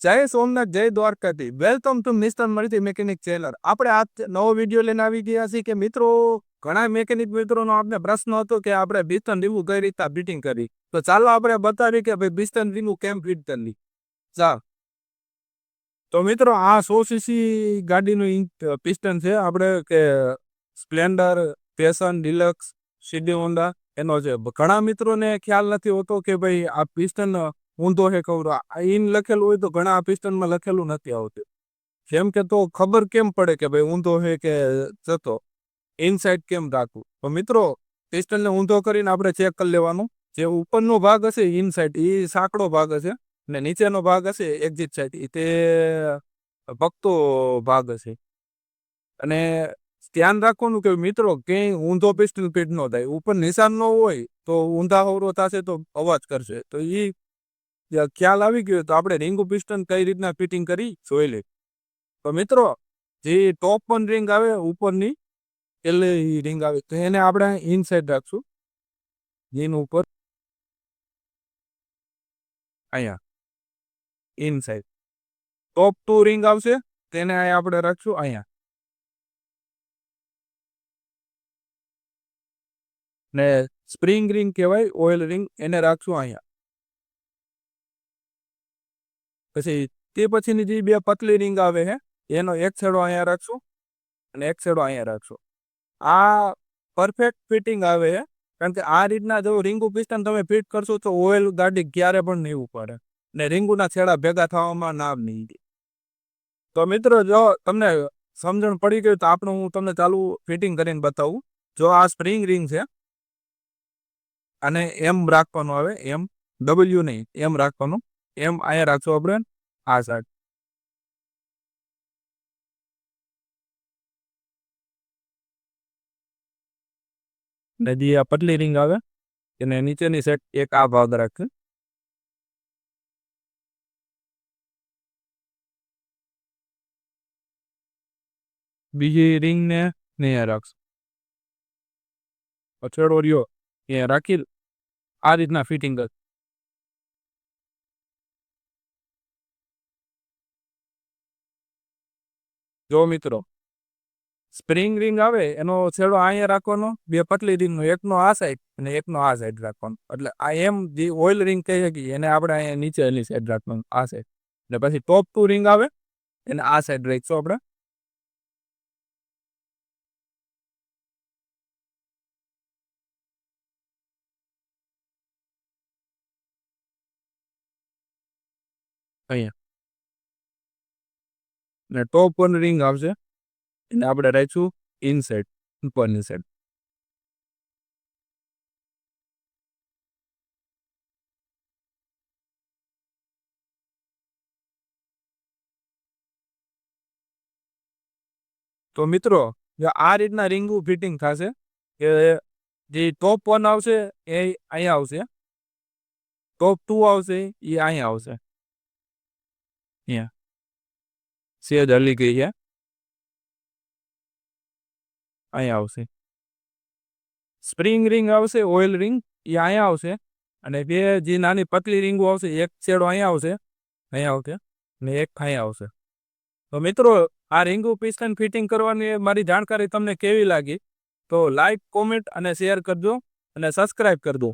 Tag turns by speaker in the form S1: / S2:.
S1: જય સોમનાથ, જય દ્વારકાથી. Welcome to mister multi mechanic channel. આપણે આ નવો વિડીયો લઈને આવી ગયા છીએ કે મિત્રો, ઘણા મેકેનિક મિત્રોનો આપણે પ્રશ્ન હતો કે આપણે પિસ્ટન રીંગું કઈ રીતે ફિટિંગ કરી. તો ચાલો આપણે બતાવી કે ભાઈ પિસ્ટન રીંગું કેમ ફિટ કરવી. ચાલ. તો મિત્રો, આ 100 સીસી ગાડીનું પિસ્ટન છે. આપણે કે સ્પ્લેન્ડર, પેશન, ડિલક્સ, સીડી હોન્ડા એનો છે. ઘણા મિત્રોને ખ્યાલ નથી હોતો કે ભાઈ આ પિસ્ટન ઊંધો છે કવરો. ઇન લખેલું હોય તો ઘણા આ પિસ્ટનમાં લખેલું નથી આવતું. જેમ કે તો ખબર કેમ પડે કે ભાઈ ઊંધો છે કે જતો, ઇનસાઇડ કેમ રાખવું. તો મિત્રો, પિસ્ટનને ઊંધો કરીને આપણે ચેક કરી લેવાનું. જે ઉપરનો ભાગ હશે ઇનસાઇડ, એ સાંકડો ભાગ હશે, ને નીચેનો ભાગ હશે એક્ઝિટ સાઇડ, તે ભગતો ભાગ હશે. અને ધ્યાન રાખવાનું કે મિત્રો, ક્યાંય ઊંધો પિસ્ટન ફિટ ન થાય. ઉપર નિશાન ન હોય તો ઊંધા હોરો થશે તો અવાજ કરશે. તો એ ખ્યાલ આવી ગયો તો આપણે રીંગુ પિસ્ટન કઈ રીતના ફિટિંગ કરી જોઈ લે. તો મિત્રો, જે ટોપ વન રિંગ આવે ઉપરની, એટલે રિંગ આવે તો એને આપણે ઇનસાઇડ રાખશું. જેનું ઉપર અહીંયા ઇનસાઇડ ટોપ 2 રિંગ આવશે, તેને આપણે રાખશું અહીંયા. ને સ્પ્રિંગ રિંગ કહેવાય, ઓઇલ રિંગ, એને રાખશું અહીંયા. પછી તે પછીની જે બે પતલી રિંગ આવે છે, એનો એક છેડો અહીંયા રાખશું અને એક છેડો અહીંયા રાખશું. આ પરફેક્ટ ફિટિંગ આવે છે, કારણ કે આ રીતના જો રીંગુ પિસ્ટન તમે ફિટ કરશો તો ઓઇલ ગાડી ક્યારે પણ નહીં ઉપાડે, ને રીંગુના છેડા ભેગા થવામાં ના નહીં. તો મિત્રો, જો તમને સમજણ પડી ગઈ તો આપણું હું તમને ચાલુ ફિટિંગ કરીને બતાવું. જો આ સ્પ્રિંગ રિંગ છે, અને એમ રાખવાનું આવે, એમ ડબલ્યુ નહીં, એમ રાખવાનું. એમ અહીંયા રાખશું આપણે આ સાઈડ. ને જે આ પતલી રિંગ આવે એને નીચેની સાઈડ એક આ ભાગ રાખશે. બીજી રિંગને અહીંયા રાખશું. છેડો રહ્યો અહીંયા રાખી આ રીતના ફિટિંગ કર. જો મિત્રો, સ્પ્રિંગ રિંગ આવે એનો છેડો અહીંયા રાખવાનો, બે પતલી રિંગનો એકનો આ સાઈડ અને એકનો આ સાઈડ રાખવાનો. એટલે આ એમ જે ઓઇલ રિંગ કહી શકીએ એને આપણે અહીંયા નીચેની સાઈડ રાખવાનું, આ સાઈડ. ને પછી ટોપ 2 રિંગ આવે એને આ સાઈડ રાખશું આપણે. અહીંયા ને ટોપ 1 રિંગ આવશે, એને આપણે રાખશું ઇનસાઇડ, ઉપરની સાઈડ. તો મિત્રો, આ રીતના રીંગું ફિટિંગ થશે કે જે ટોપ 1 આવશે એ અહીંયા આવશે, ટોપ 2 આવશે એ અહીંયા આવશે. અહીંયા સેજ હલી ગઈ છે, અહીંયા આવશે. સ્પ્રિંગ રિંગ આવશે, ઓઇલ રિંગ, એ અહીંયા આવશે. અને બે જે નાની પતલી રીંગો આવશે, એક છેડો અહીંયા આવશે, અહીંયા આવશે, ને એક અહીંયા આવશે. તો મિત્રો, આ રીંગુ પિસ્ટન ફિટિંગ કરવાની મારી જાણકારી તમને કેવી લાગી તો લાઈક, કોમેન્ટ અને શેર કરજો અને સબસ્ક્રાઈબ કરજો.